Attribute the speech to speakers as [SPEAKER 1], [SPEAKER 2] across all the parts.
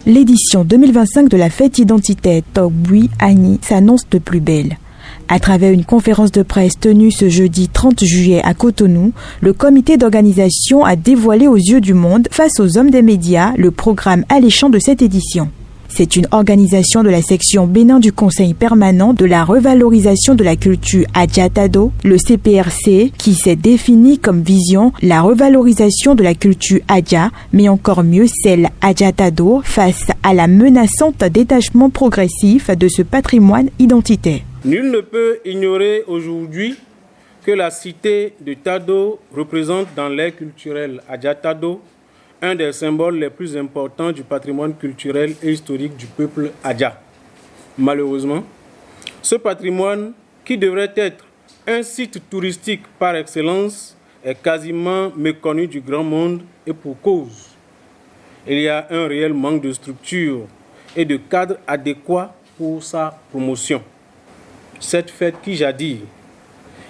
[SPEAKER 1] L'édition 2025 de la fête identitaire Togbui Ani s'annonce de plus belle. À travers une conférence de presse tenue ce jeudi 30 juillet à Cotonou, le comité d'organisation a dévoilé aux yeux du monde, face aux hommes des médias, le programme alléchant de cette édition. C'est une organisation de la section Bénin du Conseil permanent de la revalorisation de la culture Adja-Tado, le CPRC, qui s'est défini comme vision la revalorisation de la culture Adja, mais encore mieux celle Adja-Tado face à la menaçante détachement progressif de ce patrimoine identitaire.
[SPEAKER 2] Nul ne peut ignorer aujourd'hui que la cité de Tado représente dans l'ère culturelle Adja-Tado un des symboles les plus importants du patrimoine culturel et historique du peuple Adja. Malheureusement, ce patrimoine, qui devrait être un site touristique par excellence, est quasiment méconnu du grand monde et pour cause. Il y a un réel manque de structure et de cadre adéquat pour sa promotion. Cette fête qui jadis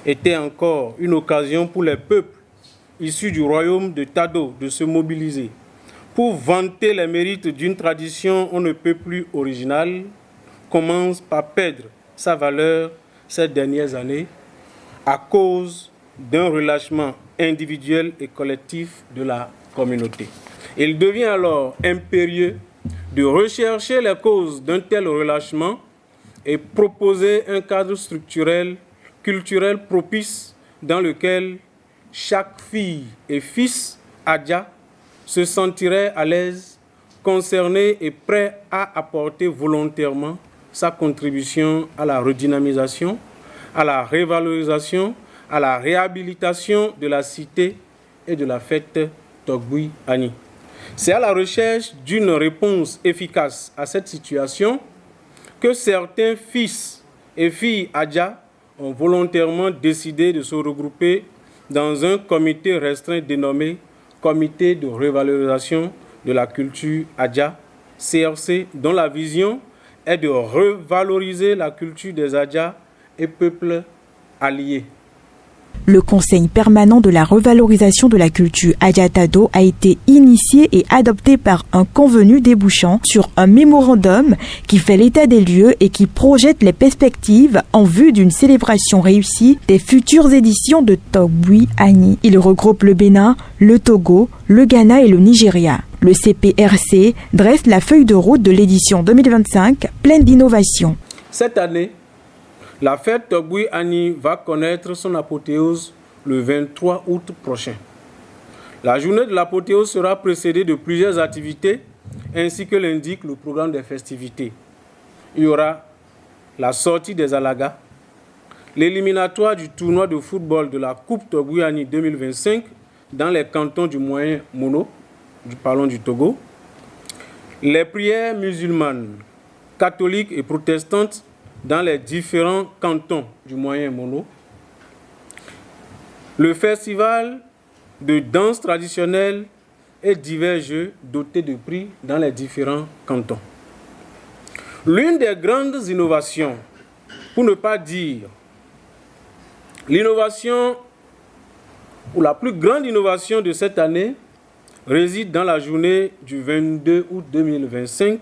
[SPEAKER 2] était encore une occasion pour les peuples issus du royaume de Tado de se mobiliser pour vanter les mérites d'une tradition on ne peut plus originale, commence par perdre sa valeur ces dernières années à cause d'un relâchement individuel et collectif de la communauté. Il devient alors impérieux de rechercher les causes d'un tel relâchement et proposer un cadre structurel, culturel propice dans lequel chaque fille et fils Adja se sentirait à l'aise, concerné et prêt à apporter volontairement sa contribution à la redynamisation, à la révalorisation, à la réhabilitation de la cité et de la fête Togbui Ani. C'est à la recherche d'une réponse efficace à cette situation que certains fils et filles Adja ont volontairement décidé de se regrouper dans un comité restreint dénommé Comité de revalorisation de la culture Adja, CRC, dont la vision est de revaloriser la culture des Adja et peuples alliés.
[SPEAKER 1] Le Conseil permanent de la revalorisation de la culture Adja-Tado a été initié et adopté par un convenu débouchant sur un mémorandum qui fait l'état des lieux et qui projette les perspectives en vue d'une célébration réussie des futures éditions de Togbui Ani. Il regroupe le Bénin, le Togo, le Ghana et le Nigeria. Le CPRC dresse la feuille de route de l'édition 2025 pleine d'innovations.
[SPEAKER 2] Cette année, la fête Togbui Ani va connaître son apothéose le 23 août prochain. La journée de l'apothéose sera précédée de plusieurs activités, ainsi que l'indique le programme des festivités. Il y aura la sortie des Alagas, l'éliminatoire du tournoi de football de la Coupe Togbui Ani 2025 dans les cantons du Moyen Mono, parlons du Togo, les prières musulmanes, catholiques et protestantes dans les différents cantons du Moyen Mono, le festival de danse traditionnelle et divers jeux dotés de prix dans les différents cantons. L'une des grandes innovations, pour ne pas dire l'innovation ou la plus grande innovation de cette année, réside dans la journée du 22 août 2025,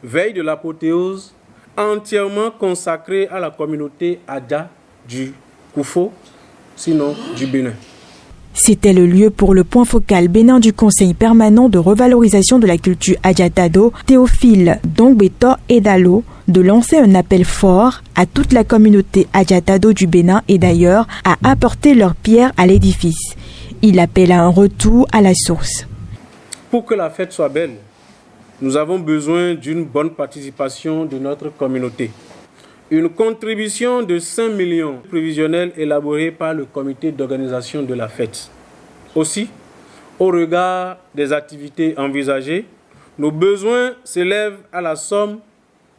[SPEAKER 2] veille de l'apothéose, entièrement consacré à la communauté Adja du Koufo, sinon du Bénin.
[SPEAKER 1] C'était le lieu pour le point focal Bénin du Conseil permanent de revalorisation de la culture Adja-Tado, Théophile Dongbeto Edalo, de lancer un appel fort à toute la communauté Adja-Tado du Bénin et d'ailleurs à apporter leur pierre à l'édifice. Il appelle à un retour à la source.
[SPEAKER 2] Pour que la fête soit belle, nous avons besoin d'une bonne participation de notre communauté. Une contribution de 5 millions prévisionnelle élaborée par le comité d'organisation de la fête. Aussi, au regard des activités envisagées, nos besoins s'élèvent à la somme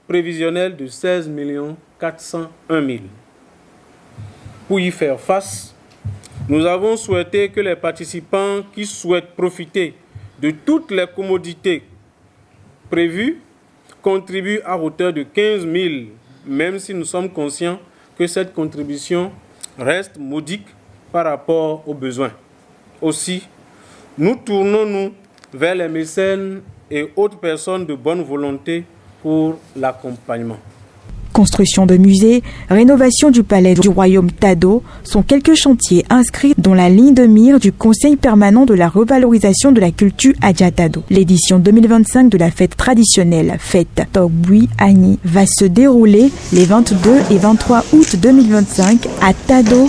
[SPEAKER 2] prévisionnelle de 16 401 000. Pour y faire face, nous avons souhaité que les participants qui souhaitent profiter de toutes les commodités prévues contribuent à hauteur de 15 000, même si nous sommes conscients que cette contribution reste modique par rapport aux besoins. Aussi, Nous tournons-nous vers les mécènes et autres personnes de bonne volonté pour l'accompagnement.
[SPEAKER 1] Construction de musées, rénovation du palais du royaume Tado sont quelques chantiers inscrits dans la ligne de mire du Conseil permanent de la revalorisation de la culture Adja Tado. L'édition 2025 de la fête traditionnelle, fête Togbui Ani, va se dérouler les 22 et 23 août 2025 à Tado,